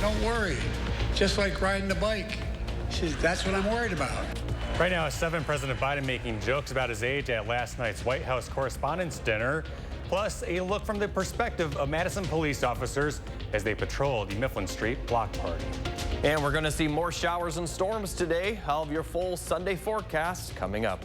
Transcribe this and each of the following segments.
Don't worry. Just like riding a bike. She says, that's what I'm worried about. Right now, at 7, President Biden making jokes about his age at last night's White House Correspondents' Dinner. Plus, a look from the perspective of Madison police officers as they patrol the Mifflin Street block party. And we're going to see more showers and storms today. I'll have your full Sunday forecast coming up.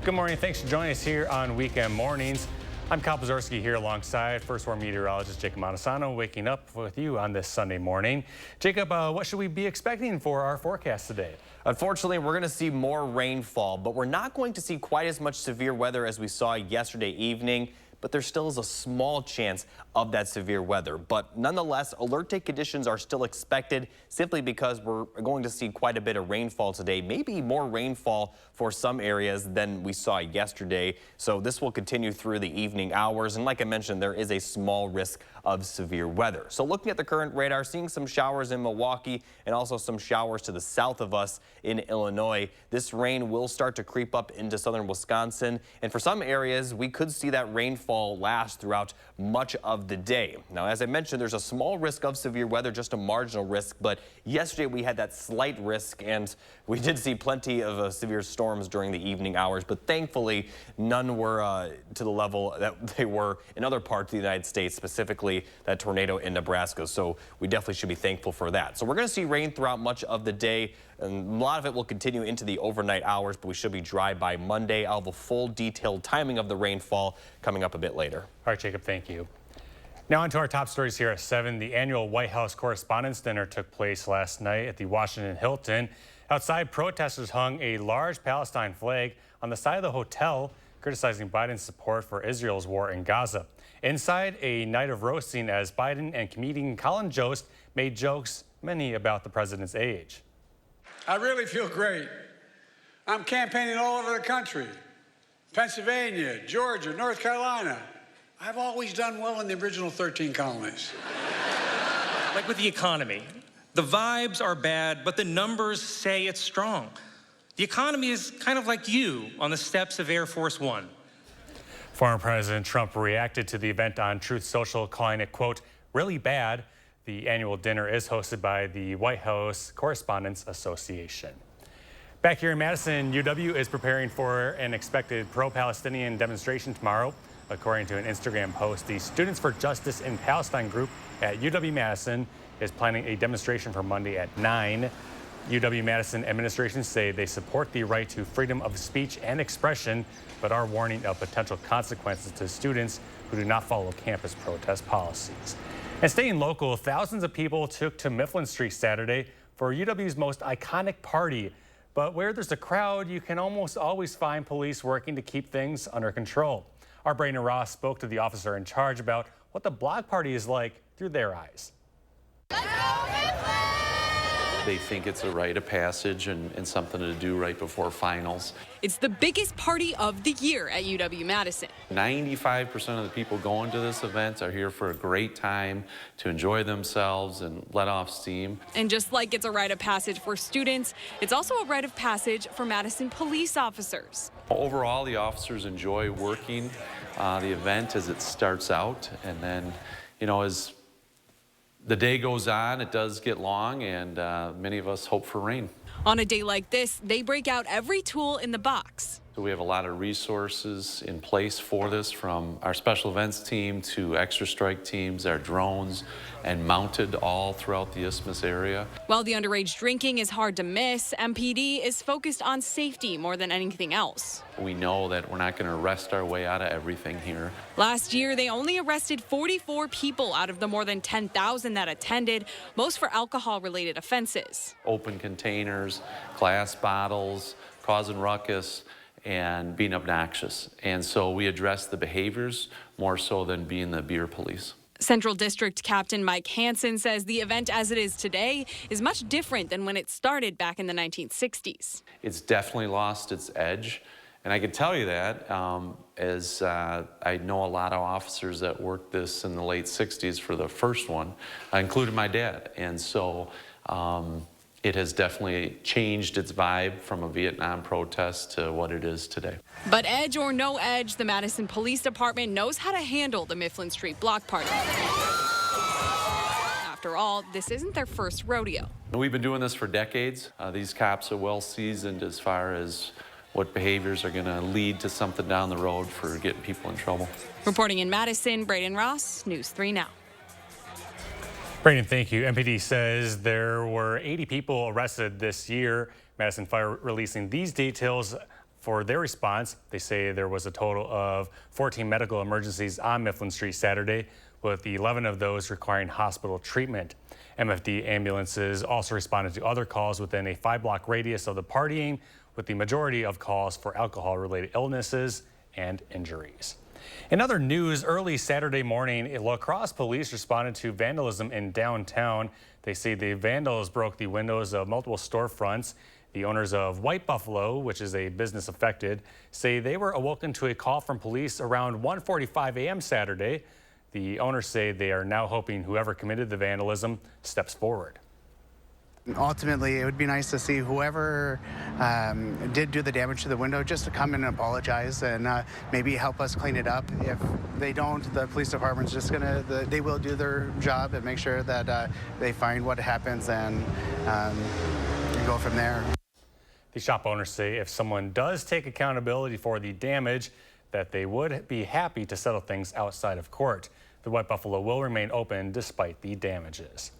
Good morning. Thanks for joining us here on Weekend Mornings. I'm Kyle Pazorski here alongside First Warn meteorologist Jacob Montesano, waking up with you on this Sunday morning. Jacob, what should we be expecting for our forecast today? Unfortunately, we're going to see more rainfall, but we're not going to see quite as much severe weather as we saw yesterday evening. But there still is a small chance of that severe weather. But nonetheless, alert day conditions are still expected simply because we're going to see quite a bit of rainfall today, maybe more rainfall for some areas than we saw yesterday. So this will continue through the evening hours. And like I mentioned, there is a small risk of severe weather. So looking at the current radar, seeing some showers in Milwaukee and also some showers to the south of us in Illinois. This rain will start to creep up into southern Wisconsin. And for some areas, we could see that rainfall last throughout much of the day. Now, as I mentioned, there's a small risk of severe weather, just a marginal risk. But yesterday we had that slight risk, and we did see plenty of severe storms during the evening hours. But thankfully, none were to the level that they were in other parts of the United States, specifically that tornado in Nebraska. So we definitely should be thankful for that. So we're going to see rain throughout much of the day. And a lot of it will continue into the overnight hours, but we should be dry by Monday. I'll have a full detailed timing of the rainfall coming up a bit later. All right, Jacob, thank you. Now on to our top stories here at 7. The annual White House Correspondents' Dinner took place last night at the Washington Hilton. Outside, protesters hung a large Palestine flag on the side of the hotel, criticizing Biden's support for Israel's war in Gaza. Inside, a night of roasting as Biden and comedian Colin Jost made jokes, many about the president's age. I really feel great. I'm campaigning all over the country. Pennsylvania, Georgia, North Carolina. I've always done well in the original 13 colonies. Like with the economy, the vibes are bad, but the numbers say it's strong. The economy is kind of like you on the steps of Air Force One. Former President Trump reacted to the event on Truth Social, calling it, quote, really bad. The annual dinner is hosted by the White House Correspondents Association. Back here in Madison, UW is preparing for an expected pro-Palestinian demonstration tomorrow. According to an Instagram post, the Students for Justice in Palestine group at UW-Madison is planning a demonstration for Monday at 9. UW-Madison administration say they support the right to freedom of speech and expression, but are warning of potential consequences to students who do not follow campus protest policies. And staying local, thousands of people took to Mifflin Street Saturday for UW's most iconic party. But where there's a crowd, you can almost always find police working to keep things under control. Our Brandon Ross spoke to the officer in charge about what the block party is like through their eyes. They think it's a rite of passage and something to do right before finals. It's the biggest party of the year at UW-Madison. 95% of the people going to this event are here for a great time, to enjoy themselves and let off steam. And just like it's a rite of passage for students, it's also a rite of passage for Madison police officers. Overall, the officers enjoy working the event as it starts out, and then, you know, as the day goes on, it does get long, and many of us hope for rain. On a day like this, they break out every tool in the box. So we have a lot of resources in place for this, from our special events team to extra strike teams, our drones, and mounted all throughout the Isthmus area. While the underage drinking is hard to miss, MPD is focused on safety more than anything else. We know that we're not going to arrest our way out of everything here. Last year, they only arrested 44 people out of the more than 10,000 that attended, most for alcohol-related offenses. Open containers, glass bottles, causing ruckus, and being obnoxious. And so we address the behaviors more so than being the beer police. Central District Captain Mike Hansen says the event as it is today is much different than when it started back in the 1960s. It's definitely lost its edge. And I can tell you that as I know a lot of officers that worked this in the late 60s for the first one, including my dad. And so it has definitely changed its vibe from a Vietnam protest to what it is today. But edge or no edge, the Madison Police Department knows how to handle the Mifflin Street block party. After After all, this isn't their first rodeo. We've been doing this for decades. These cops are well seasoned as far as what behaviors are going to lead to something down the road for getting people in trouble. Reporting in Madison, Braden Ross, News 3 Now. Brandon, thank you. MPD says there were 80 people arrested this year. Madison Fire releasing these details for their response. They say there was a total of 14 medical emergencies on Mifflin Street Saturday, with 11 of those requiring hospital treatment. MFD ambulances also responded to other calls within a 5-block radius of the partying, with the majority of calls for alcohol-related illnesses and injuries. In other news, early Saturday morning, La Crosse police responded to vandalism in downtown. They say the vandals broke the windows of multiple storefronts. The owners of White Buffalo, which is a business affected, say they were awoken to a call from police around 1:45 a.m. Saturday. The owners say they are now hoping whoever committed the vandalism steps forward. Ultimately, it would be nice to see whoever did do the damage to the window just to come in and apologize and maybe help us clean it up. If they don't, the police department's just they will do their job and make sure that they find what happens and go from there. The shop owners say if someone does take accountability for the damage, that they would be happy to settle things outside of court. The White Buffalo will remain open despite the damages.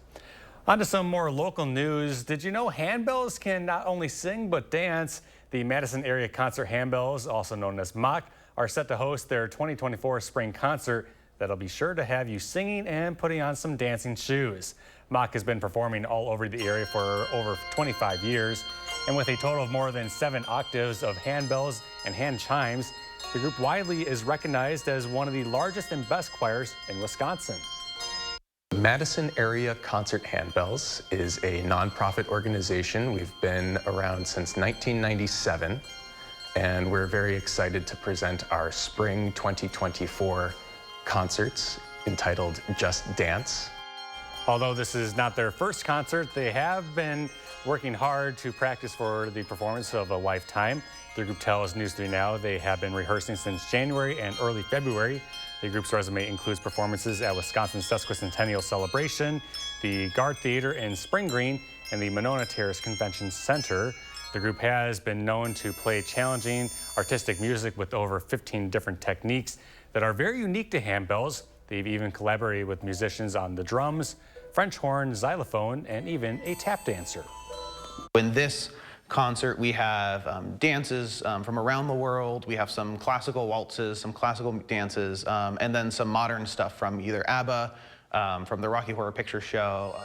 On to some more local news. Did you know handbells can not only sing but dance? The Madison Area Concert Handbells, also known as MOC, are set to host their 2024 spring concert that'll be sure to have you singing and putting on some dancing shoes. MOC has been performing all over the area for over 25 years, and with a total of more than 7 octaves of handbells and hand chimes, the group widely is recognized as one of the largest and best choirs in Wisconsin. Madison Area Concert Handbells is a nonprofit organization. We've been around since 1997, and we're very excited to present our spring 2024 concerts entitled Just Dance. Although this is not their first concert, they have been working hard to practice for the performance of a lifetime. The group tells News 3 Now they have been rehearsing since January and early February. The group's resume includes performances at Wisconsin's Sesquicentennial Celebration, the Guard Theater in Spring Green, and the Monona Terrace Convention Center. The group has been known to play challenging artistic music with over 15 different techniques that are very unique to handbells. They've even collaborated with musicians on the drums, French horn, xylophone, and even a tap dancer. In this concert, we have dances from around the world. We have some classical waltzes, some classical dances, and then some modern stuff from either ABBA, from the Rocky Horror Picture Show.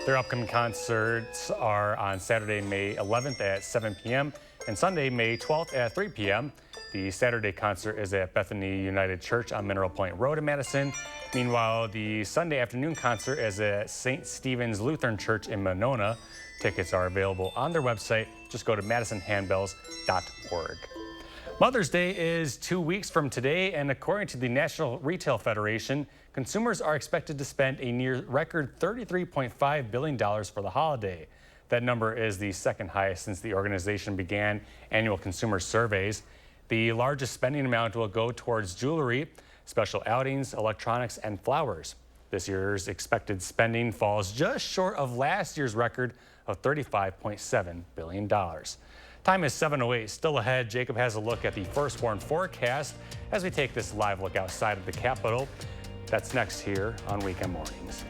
Their upcoming concerts are on Saturday, May 11th at 7 p.m. and Sunday, May 12th at 3 p.m. The Saturday concert is at Bethany United Church on Mineral Point Road in Madison. Meanwhile, the Sunday afternoon concert is at St. Stephen's Lutheran Church in Monona. Tickets are available on their website. Just go to madisonhandbells.org. Mother's Day is 2 weeks from today, and according to the National Retail Federation, consumers are expected to spend a near record $33.5 billion for the holiday. That number is the second highest since the organization began annual consumer surveys. The largest spending amount will go towards jewelry, special outings, electronics, and flowers. This year's expected spending falls just short of last year's record of $35.7 billion. Time is 7:08. Still ahead, Jacob has a look at the firstborn forecast as we take this live look outside of the Capitol. That's next here on Weekend Mornings.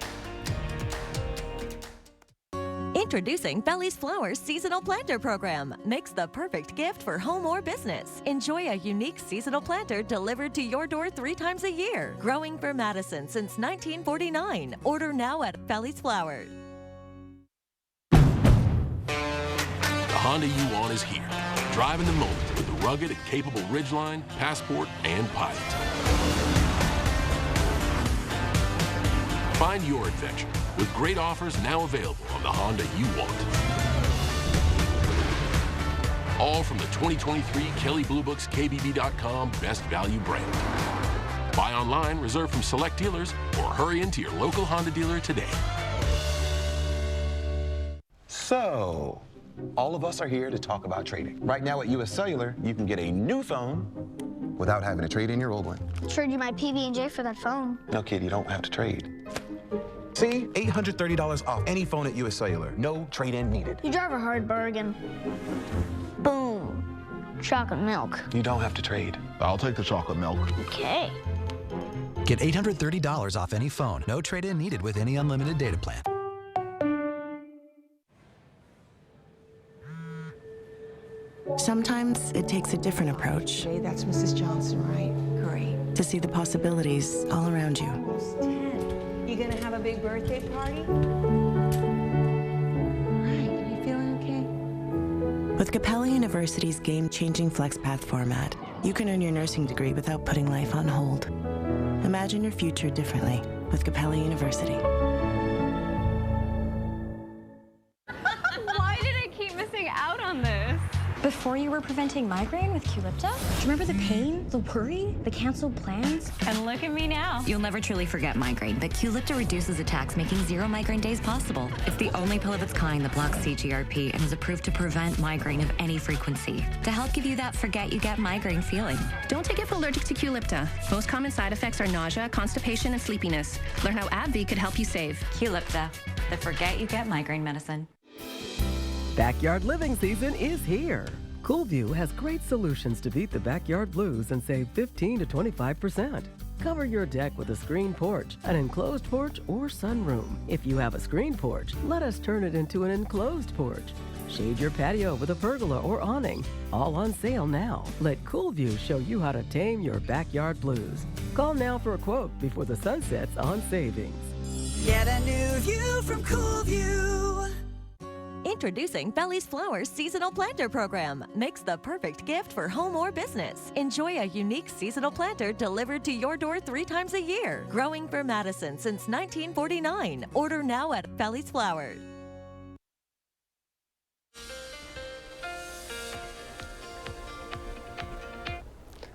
Introducing Feli's Flowers Seasonal Planter Program. Makes the perfect gift for home or business. Enjoy a unique seasonal planter delivered to your door 3 times a year. Growing for Madison since 1949. Order now at Feli's Flowers. The Honda you want is here. Driving the moment with the rugged and capable Ridgeline, Passport, and Pilot. Find your adventure with great offers now available on the Honda you want. All from the 2023 Kelley Blue Book's KBB.com Best Value brand. Buy online, reserve from select dealers, or hurry into your local Honda dealer today. So, all of us are here to talk about trading. Right now at US Cellular, you can get a new phone without having to trade in your old one. Trade you my PB&J for that phone. No, kid, you don't have to trade. See? $830 off any phone at US Cellular. No trade-in needed. You drive a hard bargain. Boom. Chocolate milk. You don't have to trade. I'll take the chocolate milk. Okay. Get $830 off any phone. No trade-in needed with any unlimited data plan. Sometimes it takes a different approach. Okay, that's Mrs. Johnson, right? Great. To see the possibilities all around you. Almost 10. You gonna have a big birthday party? Right, you feeling okay? With Capella University's game-changing FlexPath format, you can earn your nursing degree without putting life on hold. Imagine your future differently with Capella University. Why did I keep missing out on this? Before you were preventing migraine with Qulipta? Do you remember the pain, the worry, the canceled plans? And look at me now. You'll never truly forget migraine, but Qulipta reduces attacks, making 0 migraine days possible. It's the only pill of its kind that blocks CGRP and is approved to prevent migraine of any frequency, to help give you that forget you get migraine feeling. Don't take it if allergic to Qulipta. Most common side effects are nausea, constipation, and sleepiness. Learn how AbbVie could help you save. Qulipta, the forget you get migraine medicine. Backyard living season is here. Coolview has great solutions to beat the backyard blues and save 15 to 25%. Cover your deck with a screen porch, an enclosed porch, or sunroom. If you have a screen porch, let us turn it into an enclosed porch. Shade your patio with a pergola or awning. All on sale now. Let Coolview show you how to tame your backyard blues. Call now for a quote before the sun sets on savings. Get a new view from Coolview. Introducing Belly's Flowers Seasonal Planter Program. Makes the perfect gift for home or business. Enjoy a unique seasonal planter delivered to your door 3 times a year. Growing for Madison since 1949. Order now at Belly's Flowers.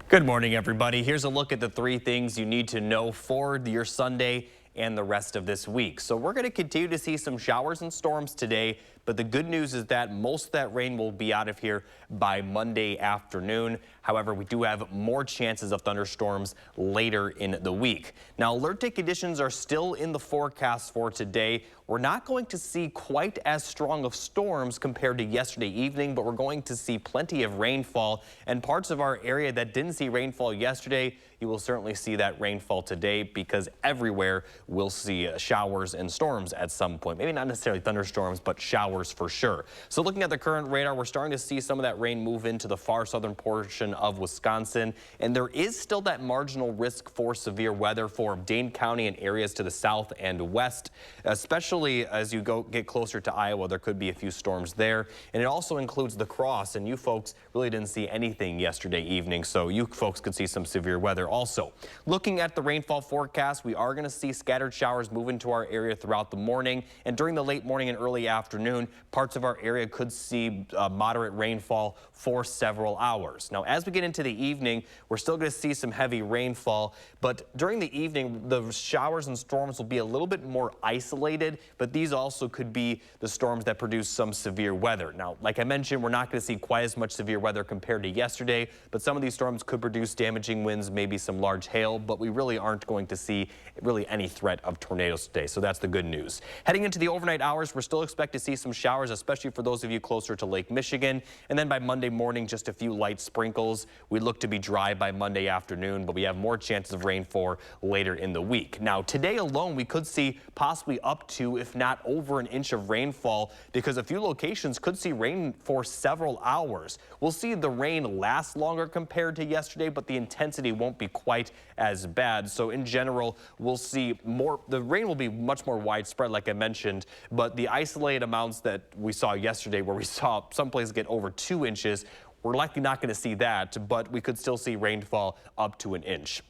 Good morning, everybody. Here's a look at the 3 things you need to know for your Sunday and the rest of this week. So we're going to continue to see some showers and storms today, but the good news is that most of that rain will be out of here by Monday afternoon. However, we do have more chances of thunderstorms later in the week. Now, alert day conditions are still in the forecast for today. We're not going to see quite as strong of storms compared to yesterday evening, but we're going to see plenty of rainfall. And parts of our area that didn't see rainfall yesterday, you will certainly see that rainfall today, because everywhere we'll see showers and storms at some point. Maybe not necessarily thunderstorms, but showers for sure. So looking at the current radar, we're starting to see some of that rain move into the far southern portion of Wisconsin. And there is still that marginal risk for severe weather for Dane County and areas to the south and west, especially as you get closer to Iowa. There could be a few storms there. And it also includes the Cross, and you folks really didn't see anything yesterday evening, so you folks could see some severe weather also. Looking at the rainfall forecast, we are going to see scattered showers move into our area throughout the morning, and during the late morning and early afternoon, parts of our area could see moderate rainfall for several hours. Now, as we get into the evening, we're still going to see some heavy rainfall, but during the evening, the showers and storms will be a little bit more isolated, but these also could be the storms that produce some severe weather. Now, like I mentioned, we're not going to see quite as much severe weather compared to yesterday, but some of these storms could produce damaging winds, maybe some large hail, but we really aren't going to see really any threat of tornadoes today, so that's the good news. Heading into the overnight hours, we're still expect to see some showers, especially for those of you closer to Lake Michigan, and then by Monday morning, just a few light sprinkles. We look to be dry by Monday afternoon, but we have more chances of rain for later in the week. Now, today alone, we could see possibly up to, if not over, an inch of rainfall, because a few locations could see rain for several hours. We'll see the rain last longer compared to yesterday, but the intensity won't be quite as bad. So in general, we'll see more, the rain will be much more widespread, like I mentioned, but the isolated amounts that we saw yesterday, where we saw some places get over 2 inches, we're likely not going to see that, but we could still see rainfall up to an inch.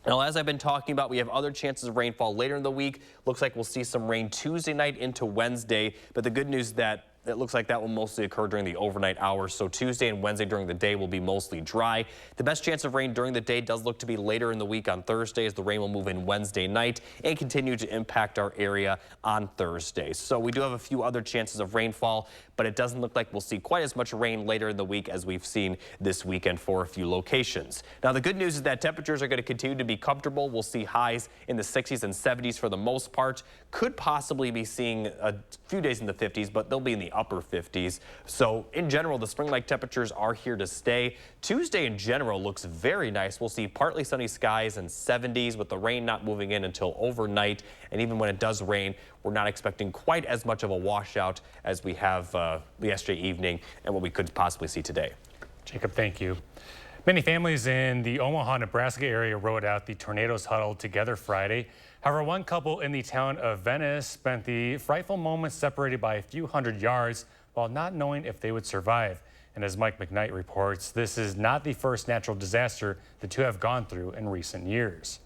Now, as I've been talking about, we have other chances of rainfall later in the week. Looks like we'll see some rain Tuesday night into Wednesday, but the good news is that it looks like that will mostly occur during the overnight hours. So Tuesday and Wednesday during the day will be mostly dry. The best chance of rain during the day does look to be later in the week on Thursday, as the rain will move in Wednesday night and continue to impact our area on Thursday. So we do have a few other chances of rainfall, but it doesn't look like we'll see quite as much rain later in the week as we've seen this weekend for a few locations. Now, the good news is that temperatures are going to continue to be comfortable. We'll see highs in the 60s and 70s for the most part. could possibly be seeing a few days in the 50s, but they'll be in the upper 50s. So in general, the spring-like temperatures are here to stay. Tuesday in general looks very nice. We'll see partly sunny skies and 70s with the rain not moving in until overnight. And even when it does rain, we're not expecting quite as much of a washout as we have yesterday evening and what we could possibly see today. Jacob, thank you. Many families in the Omaha, Nebraska area rode out the tornadoes huddled together Friday. However, one couple in the town of Venice spent the frightful moments separated by a few hundred yards while not knowing if they would survive. And as Mike McKnight reports, this is not the first natural disaster the two have gone through in recent years.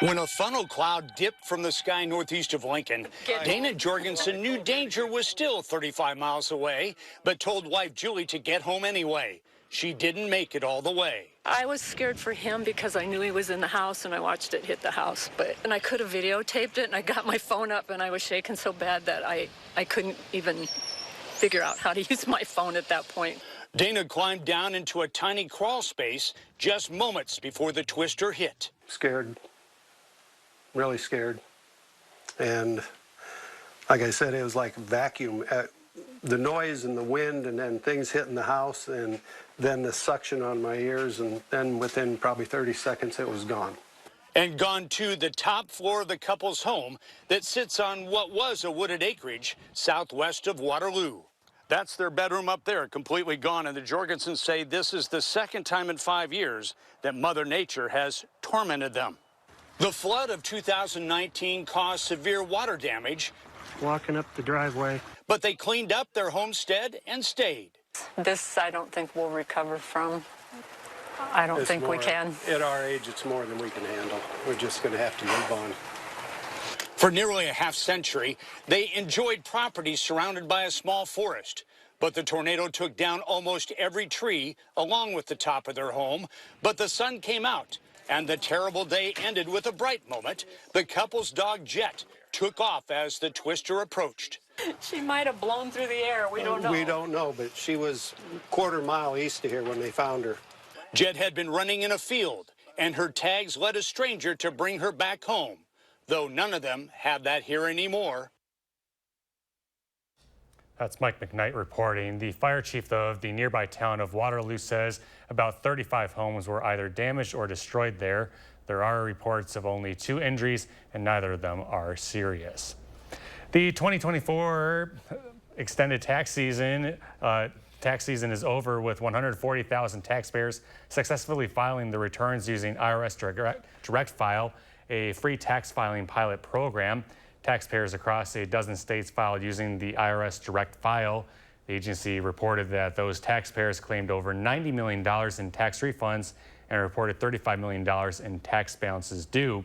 When a funnel cloud dipped from the sky northeast of Lincoln, Dana Jorgensen knew danger was still 35 miles away, but told wife Julie to get home anyway. She didn't make it all the way. I was scared for him because I knew he was in the house and I watched it hit the house. And I could have videotaped it, and I got my phone up and I was shaking so bad that I couldn't even figure out how to use my phone at that point. Dana climbed down into a tiny crawl space just moments before the twister hit. Scared, really scared. And like I said, it was like a vacuum. The noise and the wind and then things hitting the house and then the suction on my ears, and then within probably 30 seconds it was gone. And gone to the top floor of the couple's home that sits on what was a wooded acreage southwest of Waterloo. That's their bedroom up there, completely gone, and the Jorgensens say this is the second time in 5 years that Mother Nature has tormented them. The flood of 2019 caused severe water damage. Walking up the driveway. But they cleaned up their homestead and stayed. This I don't think we'll recover from. I don't think we can. At our age, it's more than we can handle. We're just going to have to move on. For nearly a half century, they enjoyed property surrounded by a small forest. But the tornado took down almost every tree along with the top of their home. But the sun came out, and the terrible day ended with a bright moment. The couple's dog, Jet, took off as the twister approached. She might have blown through the air. We don't know. We don't know, but she was a quarter mile east of here when they found her. Jet had been running in a field, and her tags led a stranger to bring her back home, though none of them have that here anymore. That's Mike McKnight reporting. The fire chief of the nearby town of Waterloo says about 35 homes were either damaged or destroyed there. There are reports of only 2 injuries, and neither of them are serious. The 2024 extended tax season is over with 140,000 taxpayers successfully filing their returns using IRS Direct File, a free tax filing pilot program. Taxpayers across a dozen states filed using the IRS Direct File. The agency reported that those taxpayers claimed over $90 million in tax refunds and reported $35 million in tax balances due,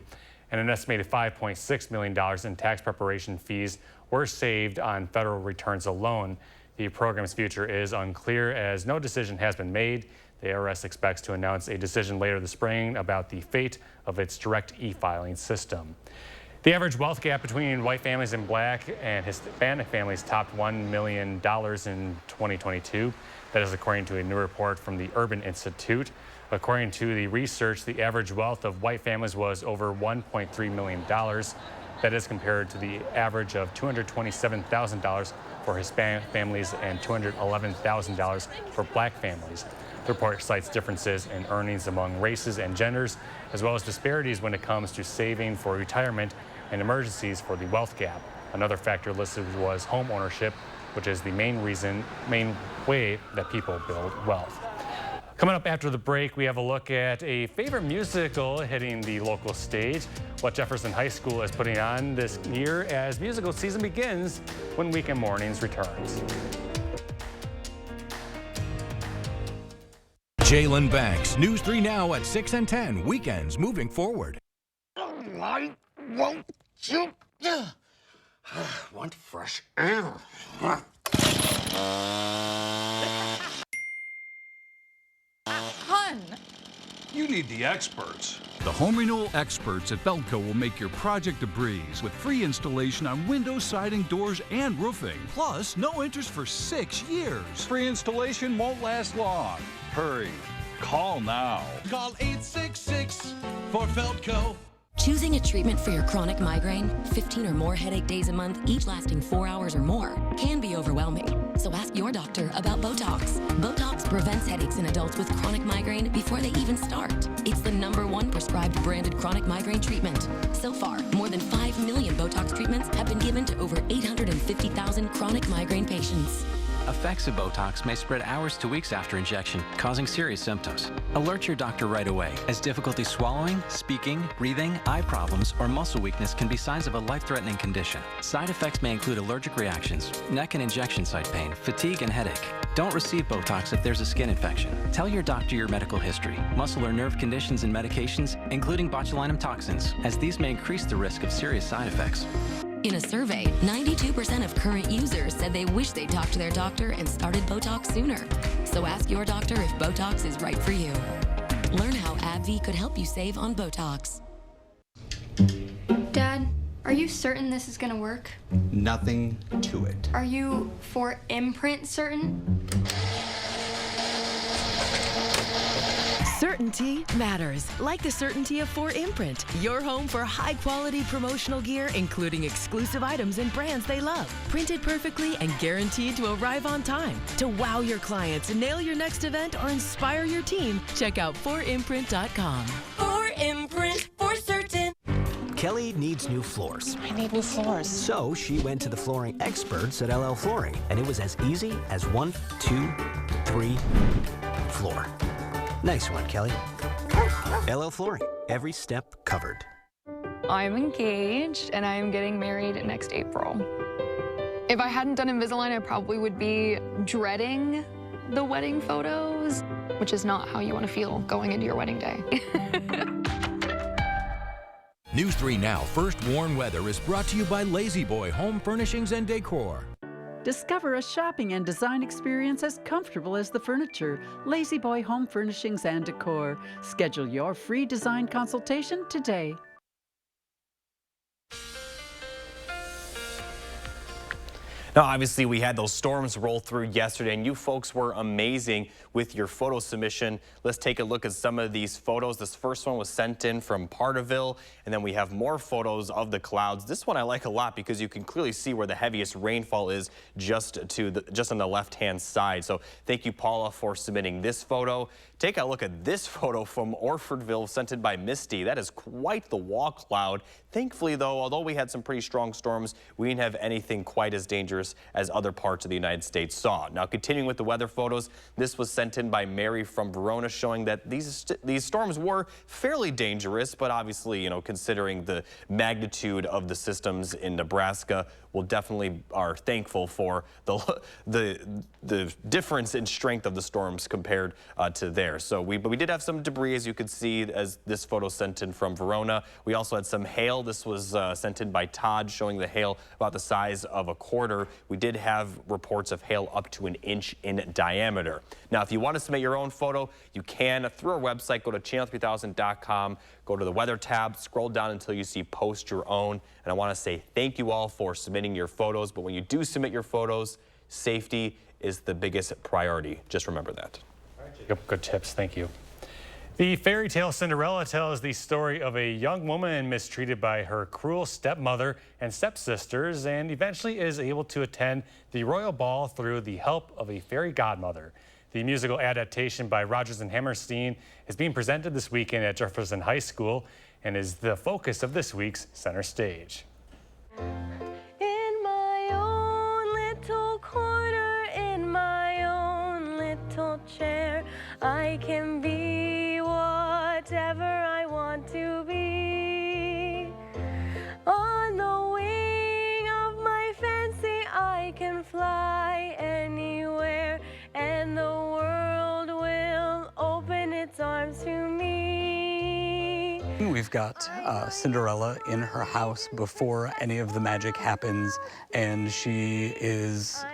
and an estimated $5.6 million in tax preparation fees were saved on federal returns alone. The program's future is unclear as no decision has been made. The IRS expects to announce a decision later this spring about the fate of its direct e-filing system. The average wealth gap between white families and black and Hispanic families topped $1 million in 2022. That is according to a new report from the Urban Institute. According to the research, the average wealth of white families was over $1.3 million. That is compared to the average of $227,000 for Hispanic families and $211,000 for black families. The report cites differences in earnings among races and genders, as well as disparities when it comes to saving for retirement and emergencies for the wealth gap. Another factor listed was home ownership, which is the main way that people build wealth. Coming up after the break, we have a look at a favorite musical hitting the local stage, what Jefferson High School is putting on this year as musical season begins when Weekend Mornings returns. Jalen Banks, News 3 Now at 6 and 10, weekends moving forward. Why won't you? Want fresh air. Hun! You need the experts. The home renewal experts at Belco will make your project a breeze with free installation on windows, siding, doors, and roofing. Plus, no interest for 6 years. Free installation won't last long. Hurry. Call now. Call 866 for Feltco. Choosing a treatment for your chronic migraine, 15 or more headache days a month, each lasting 4 hours or more, can be overwhelming. So ask your doctor about Botox. Botox prevents headaches in adults with chronic migraine before they even start. It's the #1 prescribed branded chronic migraine treatment. So far, more than 5 million Botox treatments have been given to over 850,000 chronic migraine patients. Effects of Botox may spread hours to weeks after injection, causing serious symptoms. Alert your doctor right away, as difficulty swallowing, speaking, breathing, eye problems, or muscle weakness can be signs of a life-threatening condition. Side effects may include allergic reactions, neck and injection site pain, fatigue, and headache. Don't receive Botox if there's a skin infection. Tell your doctor your medical history, muscle or nerve conditions and medications, including botulinum toxins, as these may increase the risk of serious side effects. In a survey, 92% of current users said they wish they talked to their doctor and started Botox sooner. So ask your doctor if Botox is right for you. Learn how AbbVie could help you save on Botox. Dad, are you certain this is gonna work? Nothing to it. Are you for imprint certain? Certainty matters, like the certainty of 4imprint, your home for high-quality promotional gear, including exclusive items and brands they love. Printed perfectly and guaranteed to arrive on time. To wow your clients, nail your next event, or inspire your team, check out 4imprint.com. 4imprint, for certain. Kelly needs new floors. I need new floors. So she went to the flooring experts at LL Flooring, and it was as easy as 1, 2, 3, floor. Nice one, Kelly. LL Flooring, every step covered. I'm engaged and I'm getting married next April. If I hadn't done Invisalign, I probably would be dreading the wedding photos, which is not how you want to feel going into your wedding day. News 3 Now First Warn Weather is brought to you by Lazy Boy Home Furnishings and Decor. Discover a shopping and design experience as comfortable as the furniture. Lazy Boy Home Furnishings and Decor. Schedule your free design consultation today. Now, obviously, we had those storms roll through yesterday, and you folks were amazing with your photo submission. Let's take a look at some of these photos. This first one was sent in from Parterville, and then we have more photos of the clouds. This one I like a lot because you can clearly see where the heaviest rainfall is just on the left-hand side. So thank you, Paula, for submitting this photo. Take a look at this photo from Orfordville, sent in by Misty. That is quite the wall cloud. Thankfully, though, although we had some pretty strong storms, we didn't have anything quite as dangerous as other parts of the United States saw. Now, continuing with the weather photos, this was sent in by Mary from Verona, showing that these storms were fairly dangerous, but obviously, you know, considering the magnitude of the systems in Nebraska, we'll definitely are thankful for the difference in strength of the storms compared to there. So we did have some debris, as you could see, as this photo sent in from Verona. We also had some hail. This was sent in by Todd, showing the hail about the size of a quarter. We did have reports of hail up to 1 inch in diameter. Now, if you want to submit your own photo, you can through our website. Go to channel3000.com, go to the weather tab, scroll down until you see post your own. And I want to say thank you all for submitting your photos. But when you do submit your photos, safety is the biggest priority. Just remember that. All right, Jacob, good tips. Thank you. The fairy tale Cinderella tells the story of a young woman mistreated by her cruel stepmother and stepsisters, and eventually is able to attend the royal ball through the help of a fairy godmother. The musical adaptation by Rodgers and Hammerstein is being presented this weekend at Jefferson High School and is the focus of this week's Center Stage. In my own little corner, in my own little chair, I can be whatever I want to be. On the wing of my fancy, I can fly anywhere, and the world will open its arms to me. We've got Cinderella in her house before any of the magic happens, and she's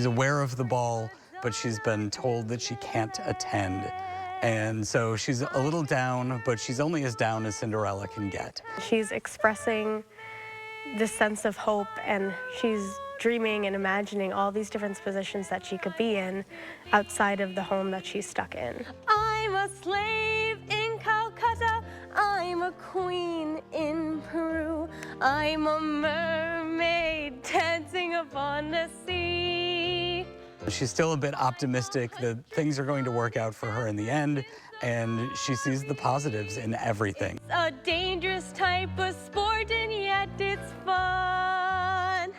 aware of the ball, but she's been told that she can't attend. And so she's a little down, but she's only as down as Cinderella can get. She's expressing this sense of hope, and she's dreaming and imagining all these different positions that she could be in outside of the home that she's stuck in. I'm a slave in Calcutta. I I'm a queen in Peru. I'm a mermaid dancing upon the sea. She's still a bit optimistic that things are going to work out for her in the end, and she sees the positives in everything. It's a dangerous type of sport, and yet it's fun.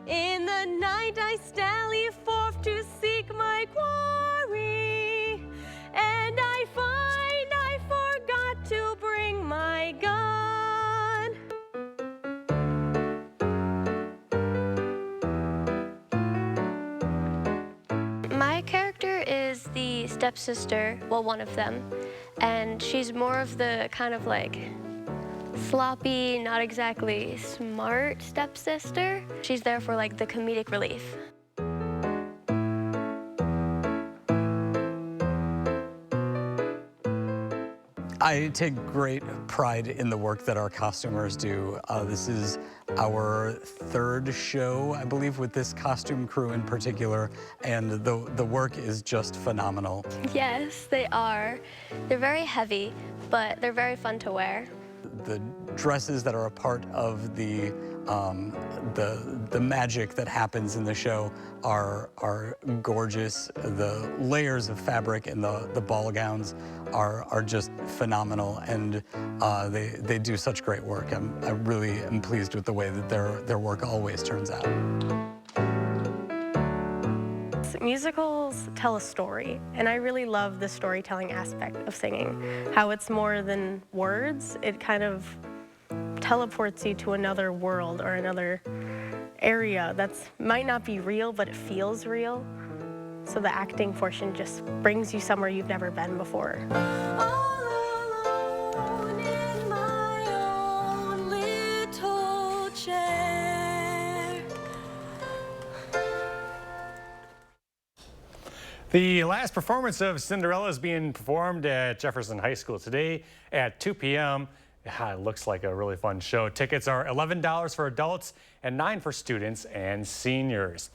In the night I sally forth to seek my quarry, and I find I forgot to bring my gun. My character is the stepsister, well, one of them, and she's more of the kind of like sloppy, not exactly smart stepsister. She's there for like the comedic relief. I take great pride in the work that our costumers do. This is our third show, I believe, with this costume crew in particular, and the work is just phenomenal. Yes, they are. They're very heavy, but they're very fun to wear. The dresses that are a part of the magic that happens in the show are gorgeous. The layers of fabric and the ball gowns are just phenomenal, and they do such great work. I really am pleased with the way that their work always turns out. Musicals tell a story, and I really love the storytelling aspect of singing. How it's more than words, it kind of teleports you to another world or another area that's might not be real, but it feels real. So the acting portion just brings you somewhere you've never been before. All alone in my own little chair. The last performance of Cinderella is being performed at Jefferson High School today at 2 p.m. It looks like a really fun show. Tickets are $11 for adults and $9 for students and seniors.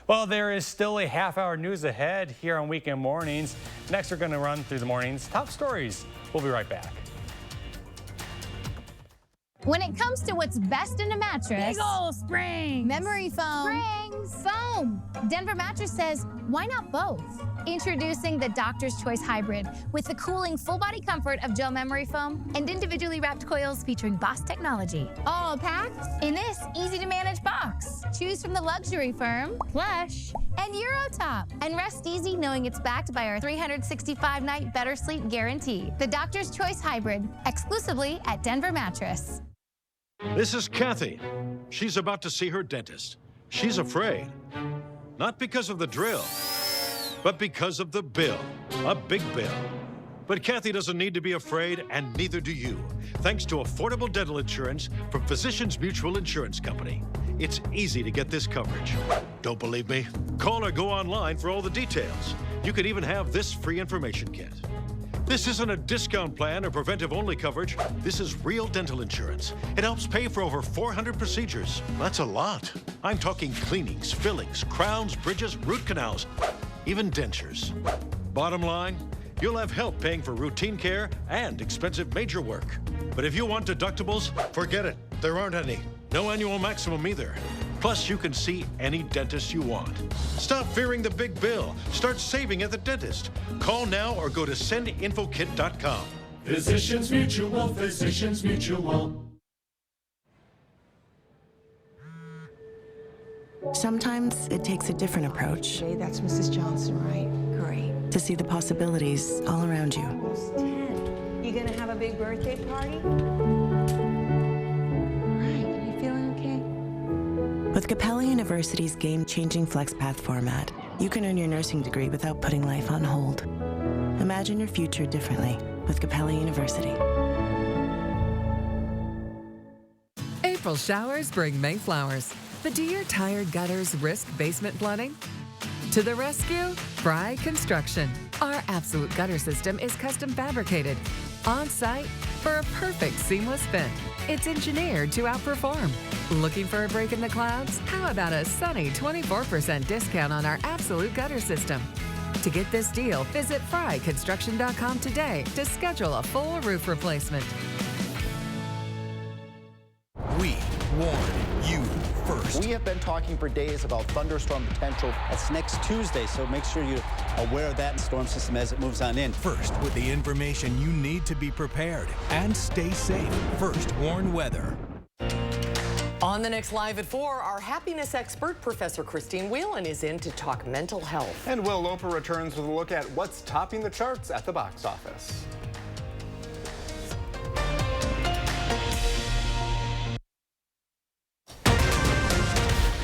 Well, there is still a half-hour news ahead here on Weekend Mornings. Next, we're going to run through the morning's top stories. We'll be right back. When it comes to what's best in a mattress, big ol' springs, memory foam, springs, foam. Denver Mattress says, why not both? Introducing the Doctor's Choice Hybrid with the cooling full-body comfort of gel memory foam and individually wrapped coils featuring Boss technology. All packed in this easy-to-manage box. Choose from the luxury firm, Plush, and Eurotop. And rest easy knowing it's backed by our 365-night Better Sleep Guarantee. The Doctor's Choice Hybrid, exclusively at Denver Mattress. This is Kathy. She's about to see her dentist. She's afraid. Not because of the drill, but because of the bill. A big bill. But Kathy doesn't need to be afraid, and neither do you, thanks to affordable dental insurance from Physicians Mutual Insurance Company. It's easy to get this coverage. Don't believe me? Call or go online for all the details. You could even have this free information kit. This isn't a discount plan or preventive-only coverage. This is real dental insurance. It helps pay for over 400 procedures. That's a lot. I'm talking cleanings, fillings, crowns, bridges, root canals, even dentures. Bottom line, you'll have help paying for routine care and expensive major work. But if you want deductibles, forget it. There aren't any. No annual maximum either. Plus, you can see any dentist you want. Stop fearing the big bill. Start saving at the dentist. Call now or go to sendinfokit.com. Physicians Mutual, Physicians Mutual. Sometimes it takes a different approach. Okay, that's Mrs. Johnson, right? Great. To see the possibilities all around you. Almost 10. You gonna have a big birthday party? With Capella University's game-changing FlexPath format, you can earn your nursing degree without putting life on hold. Imagine your future differently with Capella University. April showers bring May flowers. But do your tired gutters risk basement flooding? To the rescue, Fry Construction. Our Absolute Gutter System is custom fabricated on-site for a perfect seamless fit. It's engineered to outperform. Looking for a break in the clouds? How about a sunny 24% discount on our Absolute Gutter System? To get this deal, visit fryconstruction.com today to schedule a full roof replacement. first. We have been talking for days about thunderstorm potential. That's next Tuesday, so make sure you're aware of that storm system as it moves on in. First, with the information you need to be prepared and stay safe. First Warn Weather. On the next Live at 4, our happiness expert, Professor Christine Whelan, is in to talk mental health. And Will Loper returns with a look at what's topping the charts at the box office.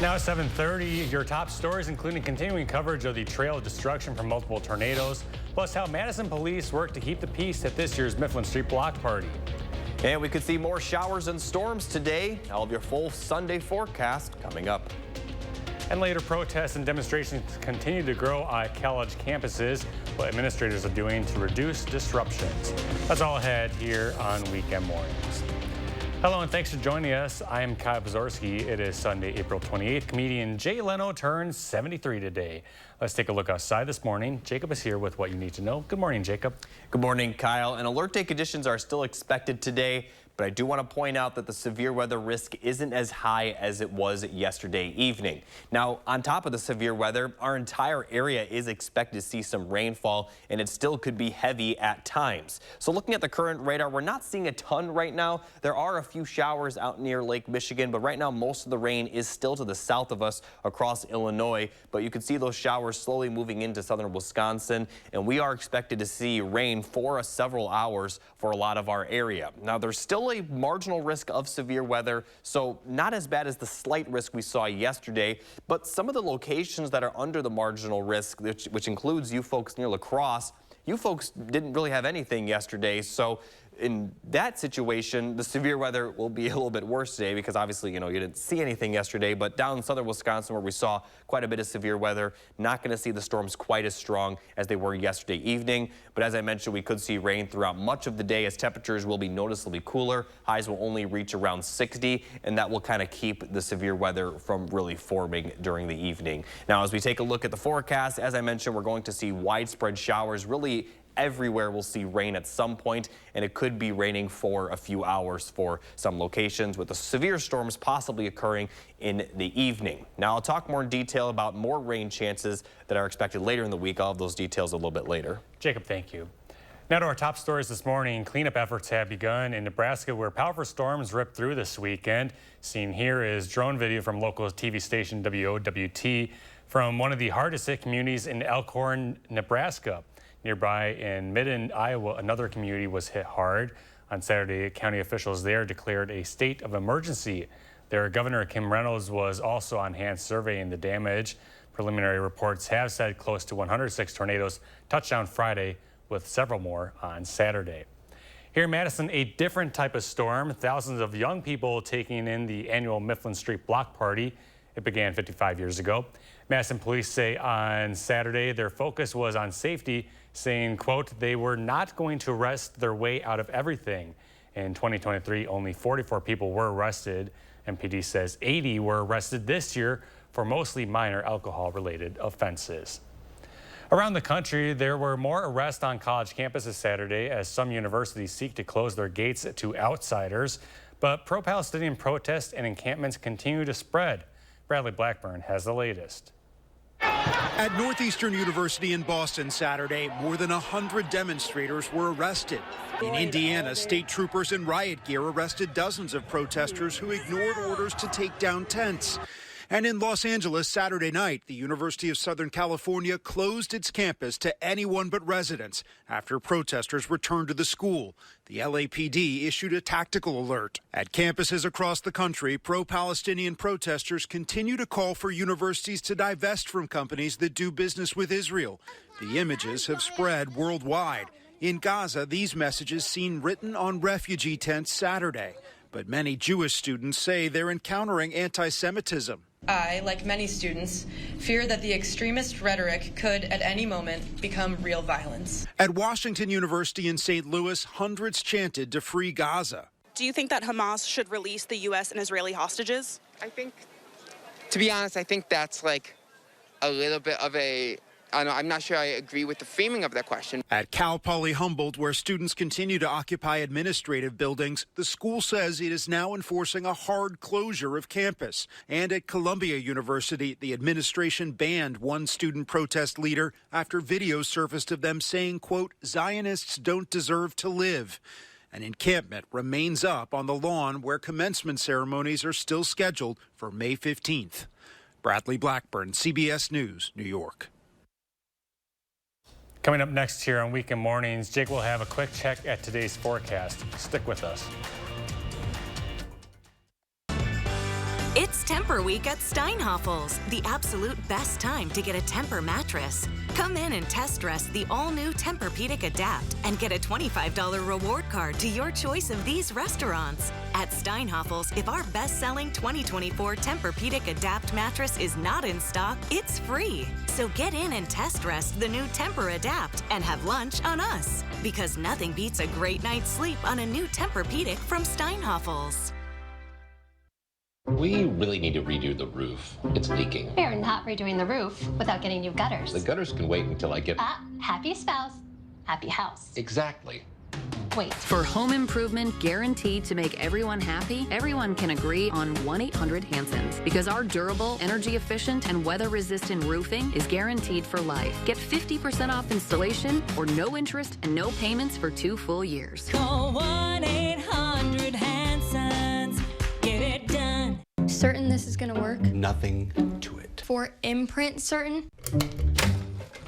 Now at 7:30, your top stories, including continuing coverage of the trail of destruction from multiple tornadoes, plus how Madison police work to keep the peace at this year's Mifflin Street Block Party. And we could see more showers and storms today. All of your full Sunday forecast coming up. And later, protests and demonstrations continue to grow on college campuses, what administrators are doing to reduce disruptions. That's all ahead here on Weekend Mornings. Hello and thanks for joining us. I'm Kyle Pazorski. It is Sunday, April 28th. Comedian Jay Leno turns 73 today. Let's take a look outside this morning. Jacob is here with what you need to know. Good morning, Jacob. Good morning, Kyle. And alert day conditions are still expected today, but I do want to point out that the severe weather risk isn't as high as it was yesterday evening. Now, on top of the severe weather, our entire area is expected to see some rainfall, and it still could be heavy at times. So looking at the current radar, we're not seeing a ton right now. There are a few showers out near Lake Michigan, but right now most of the rain is still to the south of us across Illinois. But you can see those showers slowly moving into southern Wisconsin, and we are expected to see rain for several hours for a lot of our area. Now, there's still a marginal risk of severe weather, so not as bad as the slight risk we saw yesterday, but some of the locations that are under the marginal risk, which includes you folks near La Crosse, you folks didn't really have anything yesterday, so in that situation, the severe weather will be a little bit worse today because obviously, you didn't see anything yesterday, but down in southern Wisconsin where we saw quite a bit of severe weather, not going to see the storms quite as strong as they were yesterday evening. But as I mentioned, we could see rain throughout much of the day as temperatures will be noticeably cooler. Highs will only reach around 60, and that will kind of keep the severe weather from really forming during the evening. Now, as we take a look at the forecast, as I mentioned, we're going to see widespread showers really everywhere. We'll see rain at some point, and it could be raining for a few hours for some locations, with the severe storms possibly occurring in the evening. Now, I'll talk more in detail about more rain chances that are expected later in the week. I'll have those details a little bit later. Jacob, thank you. Now to our top stories this morning. Cleanup efforts have begun in Nebraska where powerful storms ripped through this weekend. Seen here is drone video from local TV station WOWT from one of the hardest hit communities in Elkhorn, Nebraska. Nearby in Midden, Iowa, another community was hit hard. On Saturday, county officials there declared a state of emergency. Their Governor Kim Reynolds was also on hand surveying the damage. Preliminary reports have said close to 106 tornadoes touched down Friday, with several more on Saturday. Here in Madison, a different type of storm. Thousands of young people taking in the annual Mifflin Street Block Party. It began 55 years ago. Madison police say on Saturday their focus was on safety, saying, quote, they were not going to arrest their way out of everything. In 2023, only 44 people were arrested. MPD says 80 were arrested this year for mostly minor alcohol-related offenses. Around the country, there were more arrests on college campuses Saturday as some universities seek to close their gates to outsiders. But pro-Palestinian protests and encampments continue to spread. Bradley Blackburn has the latest. At Northeastern University in Boston Saturday, more than 100 demonstrators were arrested. In Indiana, state troopers in riot gear arrested dozens of protesters who ignored orders to take down tents. And in Los Angeles Saturday night, the University of Southern California closed its campus to anyone but residents after protesters returned to the school. The LAPD issued a tactical alert. At campuses across the country, pro-Palestinian protesters continue to call for universities to divest from companies that do business with Israel. The images have spread worldwide. In Gaza, these messages seen written on refugee tents Saturday. But many Jewish students say they're encountering anti-Semitism. I, like many students, fear that the extremist rhetoric could at any moment become real violence. At Washington University in St. Louis, hundreds chanted to free Gaza. Do you think that Hamas should release the U.S. and Israeli hostages? To be honest, I think that's like a little bit of a I'm not sure I agree with the framing of that question. At Cal Poly Humboldt, where students continue to occupy administrative buildings, the school says it is now enforcing a hard closure of campus. And at Columbia University, the administration banned one student protest leader after videos surfaced of them saying, quote, "Zionists don't deserve to live." An encampment remains up on the lawn where commencement ceremonies are still scheduled for May 15th. Bradley Blackburn, CBS News, New York. Coming up next here on Weekend Mornings, Jake will have a quick check at today's forecast. Stick with us. It's Temper Week at Steinhafels, the absolute best time to get a Temper mattress. Come in and test dress the all-new Tempur-Pedic Adapt and get a $25 reward card to your choice of these restaurants. At Steinhafels, if our best-selling 2024 Tempur-Pedic Adapt mattress is not in stock, it's free. So get in and test dress the new Tempur Adapt and have lunch on us. Because nothing beats a great night's sleep on a new Tempur-Pedic from Steinhafels. We really need to redo the roof. It's leaking. We are not redoing the roof without getting new gutters. The gutters can wait until I get... Happy spouse, happy house. Exactly. Wait. For home improvement guaranteed to make everyone happy, everyone can agree on 1-800-HANSON's. Because our durable, energy-efficient, and weather-resistant roofing is guaranteed for life. Get 50% off installation or no interest and no payments for 2 full years. Call 1-800-HANSON's. Get it done. Certain this is gonna work? Nothing to it. For Imprint certain?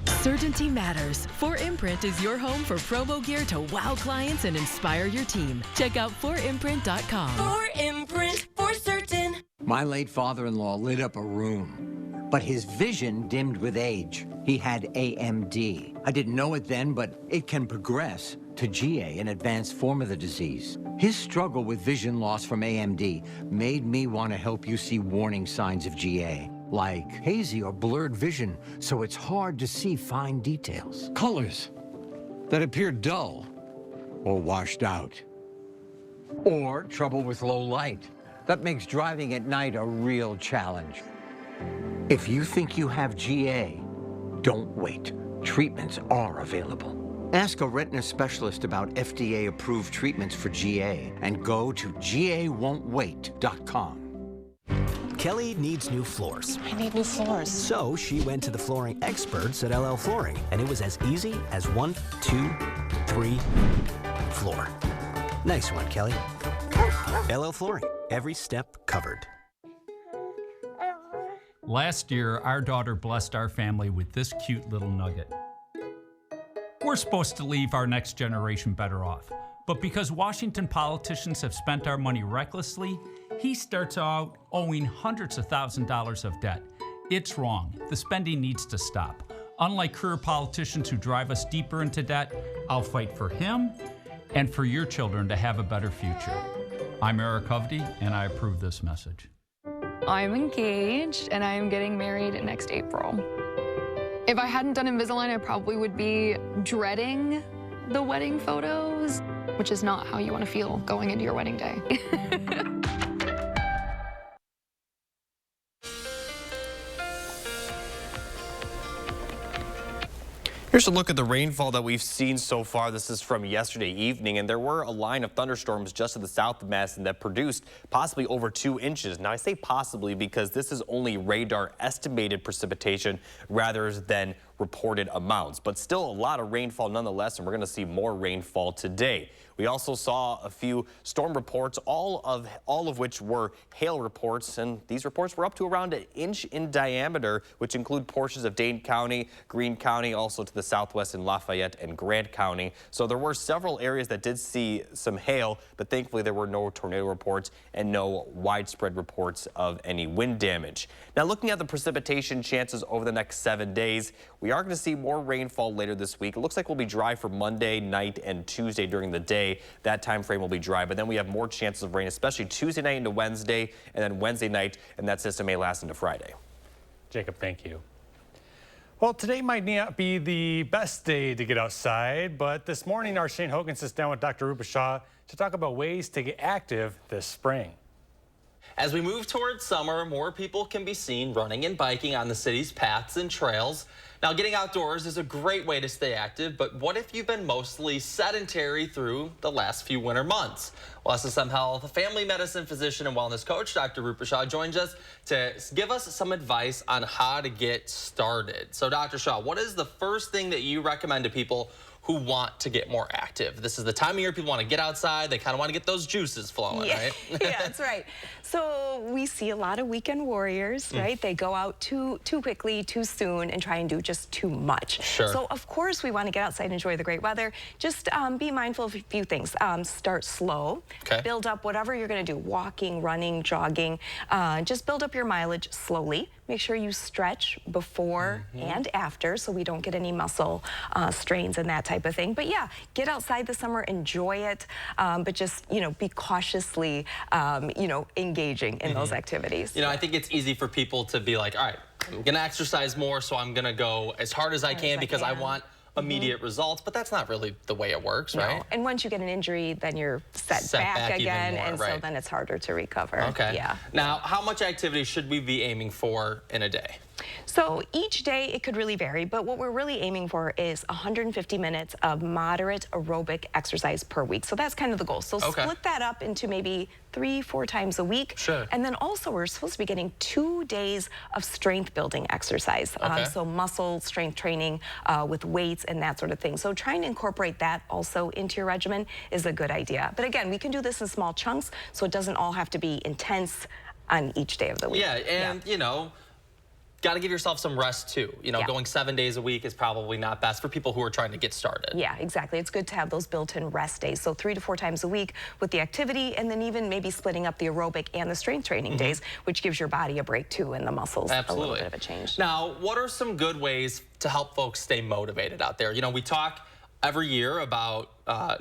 Certainty matters. 4imprint is your home for promo gear to wow clients and inspire your team. Check out 4imprint.com. 4imprint, for certain. My late father-in-law lit up a room, but his vision dimmed with age. He had AMD. I didn't know it then, but it can progress to GA, an advanced form of the disease. His struggle with vision loss from AMD made me want to help you see warning signs of GA, like hazy or blurred vision, so it's hard to see fine details. Colors that appear dull or washed out. Or trouble with low light. That makes driving at night a real challenge. If you think you have GA, don't wait. Treatments are available. Ask a retina specialist about FDA-approved treatments for GA and go to GAWon'tWait.com. Kelly needs new floors. I need new floors. So she went to the flooring experts at LL Flooring, and it was as easy as 1, 2, 3, floor. Nice one, Kelly. LL Flooring, every step covered. Last year, our daughter blessed our family with this cute little nugget. We're supposed to leave our next generation better off, but because Washington politicians have spent our money recklessly, he starts out owing hundreds of thousands of dollars of debt. It's wrong. The spending needs to stop. Unlike career politicians who drive us deeper into debt, I'll fight for him and for your children to have a better future. I'm Eric Hovde, and I approve this message. I'm engaged, and I am getting married next April. If I hadn't done Invisalign, I probably would be dreading the wedding photos, which is not how you want to feel going into your wedding day. Here's a look at the rainfall that we've seen so far. This is from yesterday evening, and there were a line of thunderstorms just to the south of Madison that produced possibly over 2 inches. Now, I say possibly because this is only radar estimated precipitation rather than reported amounts, but still a lot of rainfall nonetheless, and we're going to see more rainfall today. We also saw a few storm reports, all of which were hail reports, and these reports were up to around 1 inch in diameter, which include portions of Dane County, Greene County, also to the southwest in Lafayette and Grant County. So there were several areas that did see some hail, but thankfully there were no tornado reports and no widespread reports of any wind damage. Now, looking at the precipitation chances over the next 7 days, we are going to see more rainfall later this week. It looks like we'll be dry for Monday night and Tuesday during the day. That time frame will be dry, but then we have more chances of rain, especially Tuesday night into Wednesday, and then Wednesday night, and that system may last into Friday. Jacob, thank you. Well, today might not be the best day to get outside, but this morning our Shane Hogan sits down with Dr. Rupa Shah to talk about ways to get active this spring. As we move towards summer, more people can be seen running and biking on the city's paths and trails. Now, getting outdoors is a great way to stay active, but what if you've been mostly sedentary through the last few winter months? Well, SSM Health family medicine physician and wellness coach Dr. Rupa Shah joins us to give us some advice on how to get started. So, Dr. Shah, what is the first thing that you recommend to people who want to get more active? This is the time of year people want to get outside. They kind of want to get those juices flowing, right? Yeah, that's right. So we see a lot of weekend warriors, right? They go out too quickly, too soon, and try and do just too much. Sure. So of course we want to get outside and enjoy the great weather. Just be mindful of a few things. Start slow. Okay. Build up whatever you're going to do, walking, running, jogging. Just build up your mileage slowly. Make sure you stretch before and after so we don't get any muscle strains and that type of thing. But yeah, get outside this summer, enjoy it, but just, be cautiously, engaging in those activities. I think it's easy for people to be like, all right, I'm going to exercise more, so I'm going to go as hard as I can because I want immediate results, but that's not really the way it works, right? No. And once you get an injury, then you're set back again, and so then it's harder to recover. Okay. Yeah. Now, how much activity should we be aiming for in a day? So each day it could really vary, but what we're really aiming for is 150 minutes of moderate aerobic exercise per week. So that's kind of the goal. So split that up into maybe 3-4 times a week. Sure. And then also we're supposed to be getting 2 days of strength building exercise. So muscle strength training with weights and that sort of thing. So trying to incorporate that also into your regimen is a good idea. But again, we can do this in small chunks, so it doesn't all have to be intense on each day of the week. Yeah, and got to give yourself some rest too. Going 7 days a week is probably not best for people who are trying to get started. Yeah, exactly. It's good to have those built-in rest days. So 3 to 4 times a week with the activity, and then even maybe splitting up the aerobic and the strength training days, which gives your body a break too, and the muscles a little bit of a change. Now, what are some good ways to help folks stay motivated out there? We talk every year about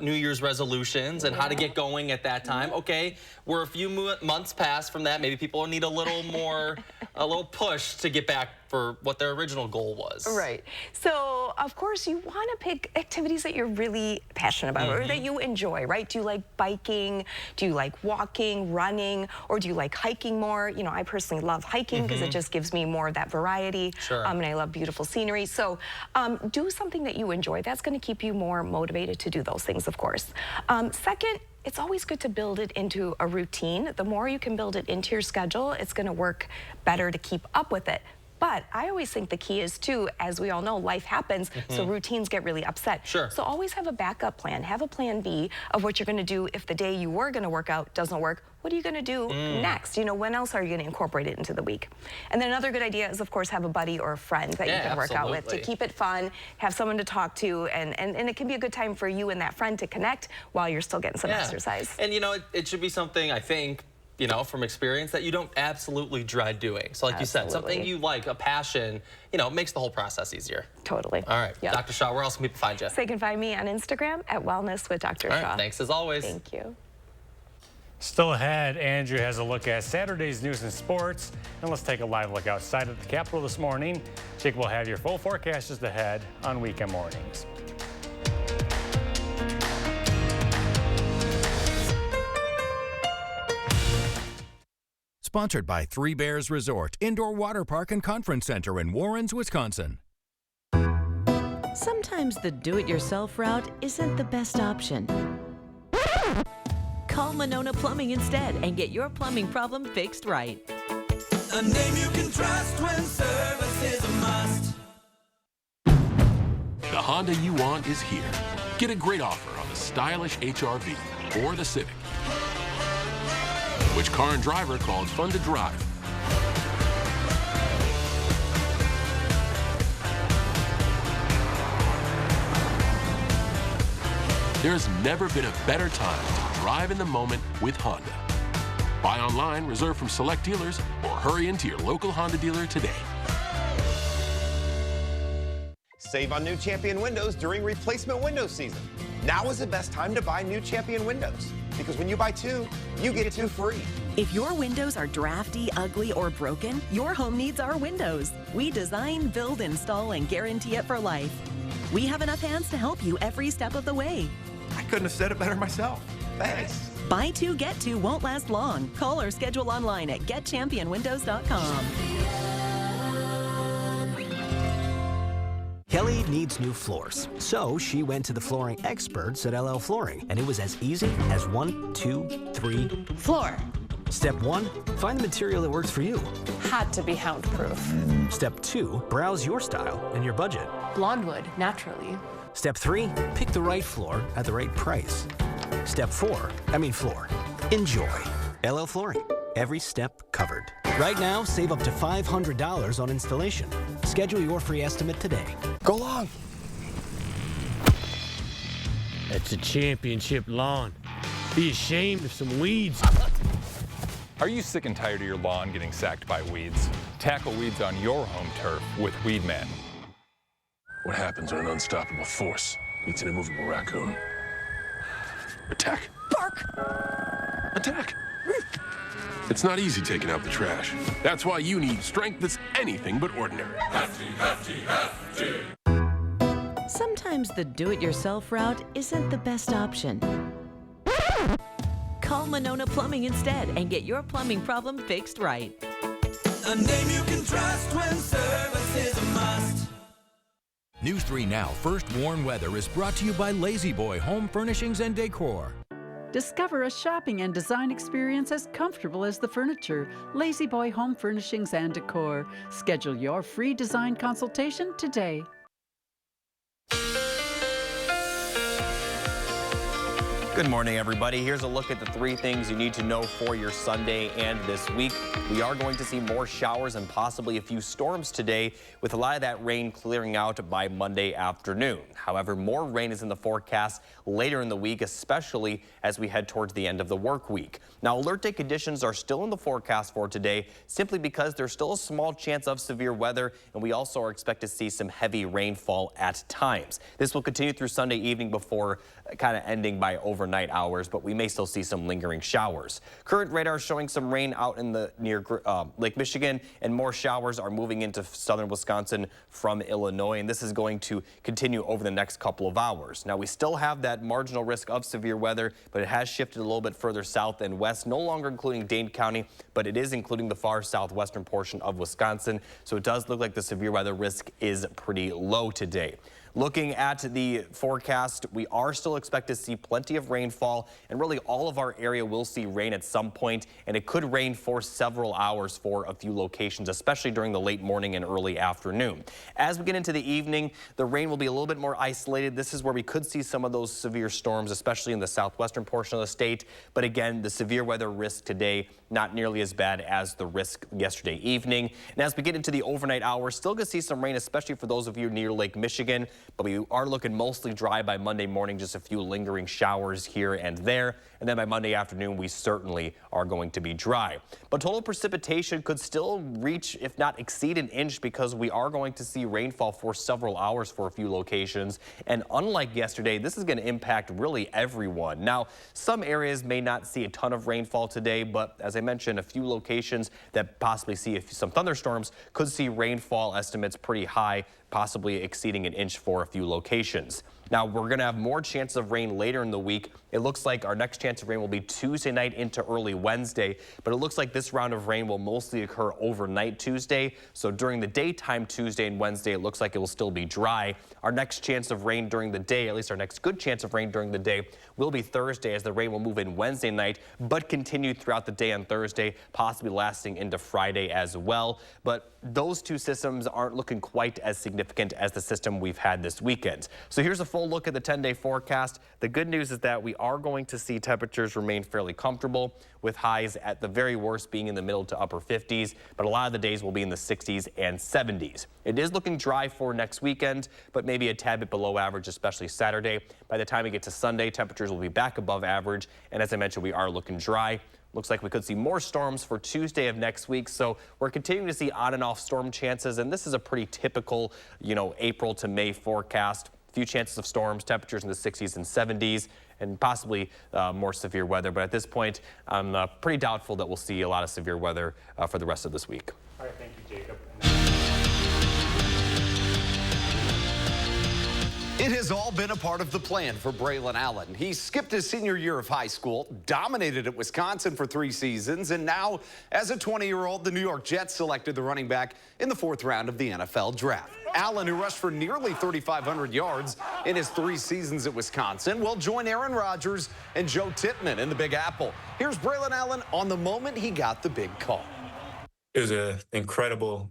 New Year's resolutions and how to get going at that time. Okay, we're a few months past from that. Maybe people need a little more, a little push to get back for what their original goal was. Right. So, of course, you want to pick activities that you're really passionate about or that you enjoy, right? Do you like biking? Do you like walking, running? Or do you like hiking more? I personally love hiking because it just gives me more of that variety. Sure. And I love beautiful scenery. So, do something that you enjoy. That's going to keep you more motivated to do those things, of course. Second, it's always good to build it into a routine. The more you can build it into your schedule, it's going to work better to keep up with it. But I always think the key is, too, as we all know, life happens, so routines get really upset. Sure. So always have a backup plan. Have a plan B of what you're going to do if the day you were going to work out doesn't work. What are you going to do next? When else are you going to incorporate it into the week? And then another good idea is, of course, have a buddy or a friend that you can work out with to keep it fun, have someone to talk to, and it can be a good time for you and that friend to connect while you're still getting some exercise. And, it should be something, I think, from experience that you don't absolutely dread doing. So like you said, something you like, a passion, makes the whole process easier. Totally. All right. Yep. Dr. Shah, where else can people find you? So you can find me on Instagram at Wellness with Dr. Shah. All right, thanks as always. Thank you. Still ahead, Andrew has a look at Saturday's news and sports. And let's take a live look outside at the Capitol this morning. Jake will have your full forecast just ahead on weekend mornings. Sponsored by Three Bears Resort, Indoor Water Park and Conference Center in Warrens, Wisconsin. Sometimes the do-it-yourself route isn't the best option. Call Monona Plumbing instead and get your plumbing problem fixed right. A name you can trust when service is a must. The Honda you want is here. Get a great offer on the stylish HR-V or the Civic. Which car and driver called fun to drive? There's never been a better time to drive in the moment with Honda. Buy online, reserve from select dealers, or hurry into your local Honda dealer today. Save on new Champion windows during replacement window season. Now is the best time to buy new Champion windows, because when you buy 2, you get 2 free. If your windows are drafty, ugly, or broken, your home needs our windows. We design, build, install, and guarantee it for life. We have enough hands to help you every step of the way. I couldn't have said it better myself. Thanks. Buy two, get two won't last long. Call or schedule online at getchampionwindows.com. Kelly needs new floors, so she went to the flooring experts at LL Flooring, and it was as easy as 1, 2, 3. Floor. Step 1, find the material that works for you. Had to be hound-proof. Step 2, browse your style and your budget. Blonde wood, naturally. Step 3, pick the right floor at the right price. Step 4, floor. Enjoy. LL Flooring. Every step covered. Right now, save up to $500 on installation. Schedule your free estimate today. Go long. That's a championship lawn. Be ashamed of some weeds. Are you sick and tired of your lawn getting sacked by weeds? Tackle weeds on your home turf with Weedman. What happens when an unstoppable force meets an immovable raccoon? Attack. Bark! Attack. It's not easy taking out the trash. That's why you need strength that's anything but ordinary. Hefty, hefty, hefty. Sometimes the do-it-yourself route isn't the best option. Call Monona Plumbing instead and get your plumbing problem fixed right. A name you can trust when service is a must. News 3 Now First Warn Weather is brought to you by Lazy Boy Home Furnishings and Decor. Discover a shopping and design experience as comfortable as the furniture. Lazy Boy Home Furnishings and Decor. Schedule your free design consultation today. Good morning, everybody. Here's a look at the 3 things you need to know for your Sunday and this week. We are going to see more showers and possibly a few storms today, with a lot of that rain clearing out by Monday afternoon. However, more rain is in the forecast later in the week, especially as we head towards the end of the work week. Now, alert day conditions are still in the forecast for today, simply because there's still a small chance of severe weather, and we also are expected to see some heavy rainfall at times. This will continue through Sunday evening before kind of ending by overnight hours, but we may still see some lingering showers. Current radar showing some rain out in the near Lake Michigan, and more showers are moving into southern Wisconsin from Illinois, and this is going to continue over the next couple of hours. Now, we still have that marginal risk of severe weather, but it has shifted a little bit further south and west, no longer including Dane County, but it is including the far southwestern portion of Wisconsin, so it does look like the severe weather risk is pretty low today. Looking at the forecast, we are still expected to see plenty of rainfall, and really all of our area will see rain at some point, and it could rain for several hours for a few locations, especially during the late morning and early afternoon. As we get into the evening, the rain will be a little bit more isolated. This is where we could see some of those severe storms, especially in the southwestern portion of the state. But again, the severe weather risk today, not nearly as bad as the risk yesterday evening. And as we get into the overnight hours, still going to see some rain, especially for those of you near Lake Michigan. But we are looking mostly dry by Monday morning, just a few lingering showers here and there. And then by Monday afternoon, we certainly are going to be dry. But total precipitation could still reach, if not exceed, an inch, because we are going to see rainfall for several hours for a few locations. And unlike yesterday, this is going to impact really everyone. Now, some areas may not see a ton of rainfall today, but as I mentioned, a few locations that possibly see some thunderstorms could see rainfall estimates pretty high, possibly exceeding an inch for a few locations. Now, we're going to have more chances of rain later in the week. It looks like our next chance of rain will be Tuesday night into early Wednesday, but it looks like this round of rain will mostly occur overnight Tuesday. So during the daytime Tuesday and Wednesday, it looks like it will still be dry. Our next chance of rain during the day, at least our next good chance of rain during the day, will be Thursday, as the rain will move in Wednesday night, but continue throughout the day on Thursday, possibly lasting into Friday as well. But those two systems aren't looking quite as significant as the system we've had this weekend. So here's a full look at the 10-day forecast. The good news is that we are going to see temperatures remain fairly comfortable, with highs at the very worst being in the middle to upper 50s, but a lot of the days will be in the 60s and 70s. It is looking dry for next weekend, but maybe a tad bit below average, especially Saturday. By the time we get to Sunday, temperatures will be back above average, and as I mentioned, we are looking dry. Looks like we could see more storms for Tuesday of next week, so we're continuing to see on and off storm chances, and this is a pretty typical, April to May forecast. Few chances of storms, temperatures in the 60s and 70s, and possibly more severe weather. But at this point, I'm pretty doubtful that we'll see a lot of severe weather for the rest of this week. All right, thank you, Jacob. It has all been a part of the plan for Braylon Allen. He skipped his senior year of high school, dominated at Wisconsin for 3 seasons, and now, as a 20-year-old, the New York Jets selected the running back in the 4th round of the NFL draft. Allen, who rushed for nearly 3,500 yards in his 3 seasons at Wisconsin, will join Aaron Rodgers and Joe Tippmann in the Big Apple. Here's Braylon Allen on the moment he got the big call. It was an incredible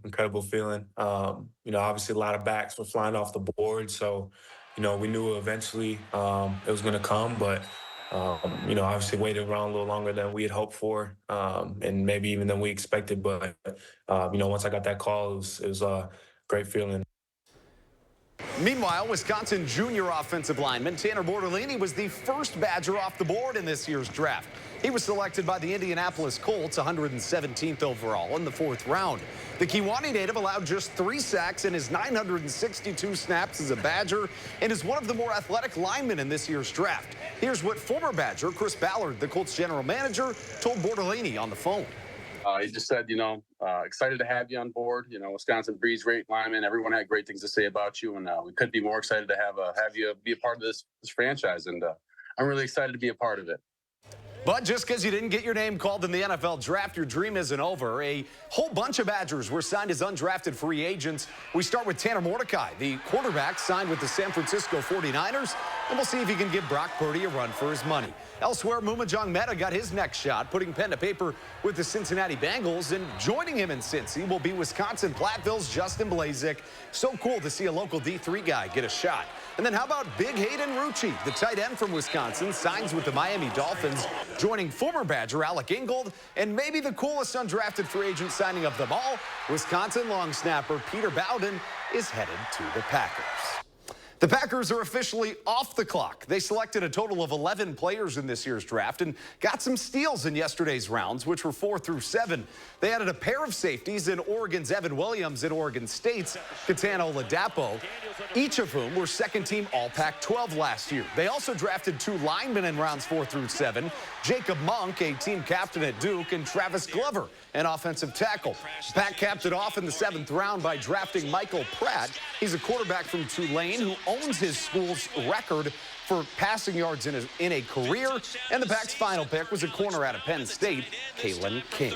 feeling. Obviously a lot of backs were flying off the board, so we knew eventually it was going to come, but obviously waited around a little longer than we had hoped for, and maybe even than we expected. But once I got that call, it was a great feeling. Meanwhile, Wisconsin junior offensive lineman Tanner Bortolini was the first Badger off the board in this year's draft. He was selected by the Indianapolis Colts, 117th overall in the 4th round. The Kewanee native allowed just 3 sacks in his 962 snaps as a Badger and is one of the more athletic linemen in this year's draft. Here's what former Badger Chris Ballard, the Colts general manager, told Bortolini on the phone. He just said, excited to have you on board. Wisconsin breeds great linemen. Everyone had great things to say about you, and we couldn't be more excited to have you be a part of this franchise. And I'm really excited to be a part of it. But just because you didn't get your name called in the NFL draft, your dream isn't over. A whole bunch of Badgers were signed as undrafted free agents. We start with Tanner Mordecai, the quarterback signed with the San Francisco 49ers, and we'll see if he can give Brock Purdy a run for his money. Elsewhere, Mumajong Meta got his next shot, putting pen to paper with the Cincinnati Bengals, and joining him in Cincy will be Wisconsin Platteville's Justin Blazik. So cool to see a local D3 guy get a shot. And then how about Big Hayden Rucci, the tight end from Wisconsin, signs with the Miami Dolphins, joining former Badger Alec Ingold, and maybe the coolest undrafted free agent signing of them all, Wisconsin long snapper Peter Bowden is headed to the Packers. The Packers are officially off the clock. They selected a total of 11 players in this year's draft and got some steals in yesterday's rounds, which were 4 through 7. They added a pair of safeties in Oregon's Evan Williams and Oregon State's Katana Oladapo, each of whom were second-team All-Pac-12 last year. They also drafted 2 linemen in rounds 4 through 7, Jacob Monk, a team captain at Duke, and Travis Glover, an offensive tackle. Pack capped it off in the 7th round by drafting Michael Pratt. He's a quarterback from Tulane who owns his school's record for passing yards in a career. And the Pack's final pick was a corner out of Penn State, Kalen King.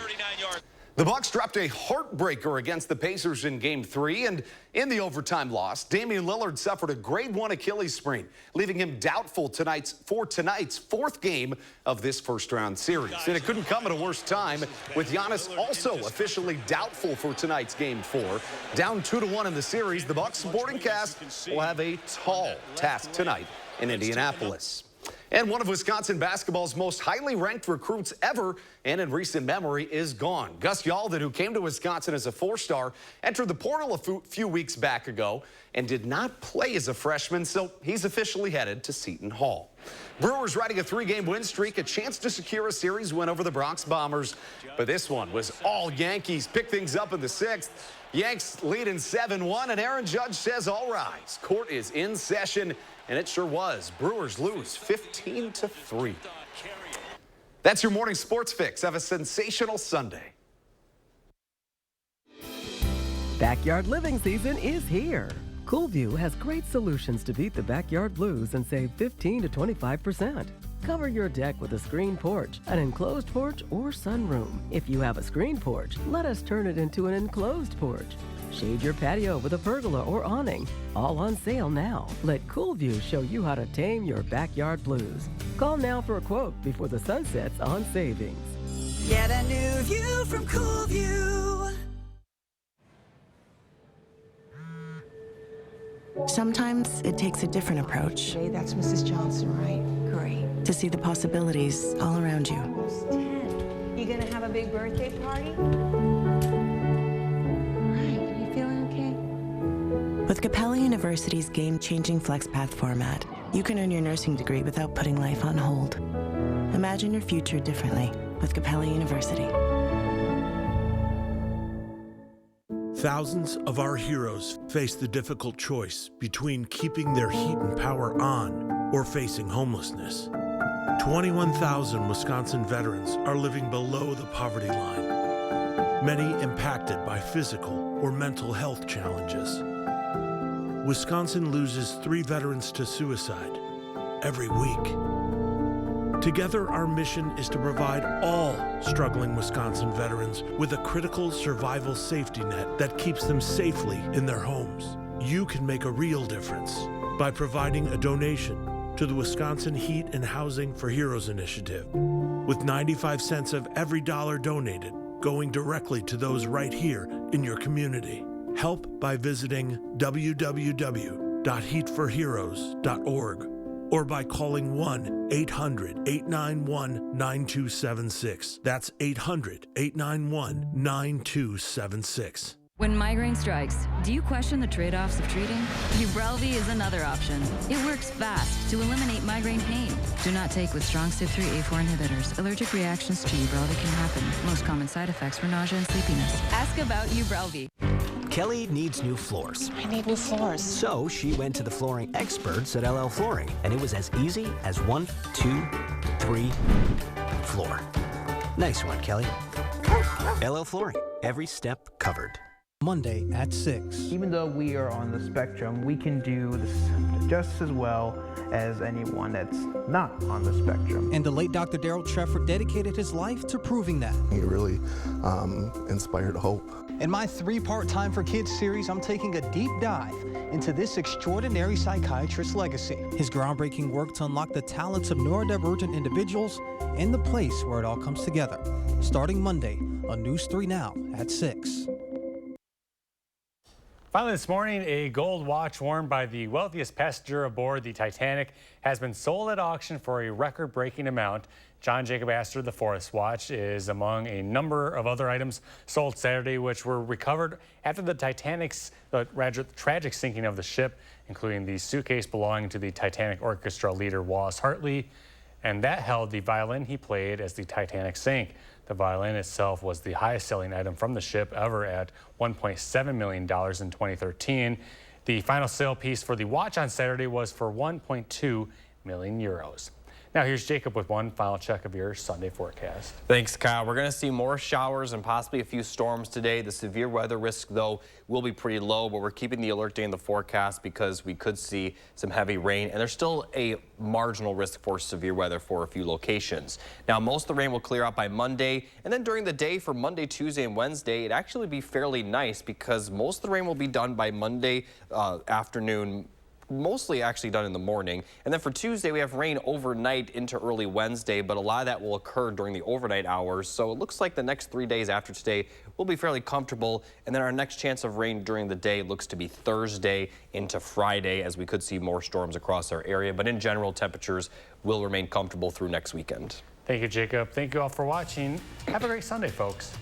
The Bucs dropped a heartbreaker against the Pacers in Game 3, and in the overtime loss, Damian Lillard suffered a grade 1 Achilles sprain, leaving him doubtful for tonight's 4th game of this first-round series. And it couldn't come at a worse time, with Giannis also officially doubtful for tonight's Game 4. Down 2-1 in the series, the Bucs supporting cast will have a tall task tonight in Indianapolis. And one of Wisconsin basketball's most highly ranked recruits ever and in recent memory is gone. Gus Yalden, who came to Wisconsin as a 4-star, entered the portal a few weeks back ago and did not play as a freshman, so he's officially headed to Seton Hall. Brewers riding a 3-game win streak, a chance to secure a series win over the Bronx Bombers. But this one was all Yankees. Pick things up in the 6th. Yanks lead in 7-1, and Aaron Judge says all rise. Court is in session. And it sure was. Brewers lose 15-3. That's your morning sports fix. Have a sensational Sunday. Backyard living season is here. Coolview has great solutions to beat the backyard blues and save 15 to 25%. Cover your deck with a screen porch, an enclosed porch, or sunroom. If you have a screen porch, let us turn it into an enclosed porch. Shade your patio with a pergola or awning. All on sale now. Let Coolview show you how to tame your backyard blues. Call now for a quote before the sun sets on savings. Get a new view from Coolview. Sometimes it takes a different approach. Hey, that's Mrs. Johnson, right? Great. To see the possibilities all around you. Almost 10. You gonna have a big birthday party? With Capella University's game-changing FlexPath format, you can earn your nursing degree without putting life on hold. Imagine your future differently with Capella University. Thousands of our heroes face the difficult choice between keeping their heat and power on or facing homelessness. 21,000 Wisconsin veterans are living below the poverty line, many impacted by physical or mental health challenges. Wisconsin loses 3 veterans to suicide every week. Together, our mission is to provide all struggling Wisconsin veterans with a critical survival safety net that keeps them safely in their homes. You can make a real difference by providing a donation to the Wisconsin Heat and Housing for Heroes initiative, with 95 cents of every dollar donated going directly to those right here in your community. Help by visiting www.heatforheroes.org or by calling 1-800-891-9276. That's 800-891-9276. When migraine strikes, do you question the trade-offs of treating? Ubrelvy is another option. It works fast to eliminate migraine pain. Do not take with strong CYP3A4 inhibitors. Allergic reactions to Ubrelvy can happen. Most common side effects were nausea and sleepiness. Ask about Ubrelvy. Kelly needs new floors. I need new floors. So she went to the flooring experts at LL Flooring, and it was as easy as 1, 2, 3, floor. Nice one, Kelly. LL Flooring, every step covered. Monday at 6. Even though we are on the spectrum, we can do this just as well as anyone that's not on the spectrum. And the late Dr. Daryl Treffer dedicated his life to proving that. He really inspired hope. In my 3-part Time for Kids series, I'm taking a deep dive into this extraordinary psychiatrist's legacy. His groundbreaking work to unlock the talents of neurodivergent individuals and the place where it all comes together. Starting Monday on News 3 Now at 6. Finally this morning, a gold watch worn by the wealthiest passenger aboard the Titanic has been sold at auction for a record-breaking amount. John Jacob Astor IV's watch is among a number of other items sold Saturday, which were recovered after the Titanic's tragic sinking of the ship, including the suitcase belonging to the Titanic orchestra leader Wallace Hartley, and that held the violin he played as the Titanic sank. The violin itself was the highest-selling item from the ship ever at $1.7 million in 2013. The final sale piece for the watch on Saturday was for 1.2 million euros. Now here's Jacob with one final check of your Sunday forecast. Thanks, Kyle. We're going to see more showers and possibly a few storms today. The severe weather risk, though, will be pretty low, but we're keeping the alert day in the forecast because we could see some heavy rain, and there's still a marginal risk for severe weather for a few locations. Now, most of the rain will clear out by Monday, and then during the day for Monday, Tuesday, and Wednesday, it actually be fairly nice because most of the rain will be done by Monday afternoon, mostly actually done in the morning. And then for Tuesday, we have rain overnight into early Wednesday, but a lot of that will occur during the overnight hours. So it looks like the next 3 days after today will be fairly comfortable. And then our next chance of rain during the day looks to be Thursday into Friday, as we could see more storms across our area. But in general, temperatures will remain comfortable through next weekend. Thank you, Jacob. Thank you all for watching. Have a great Sunday, folks.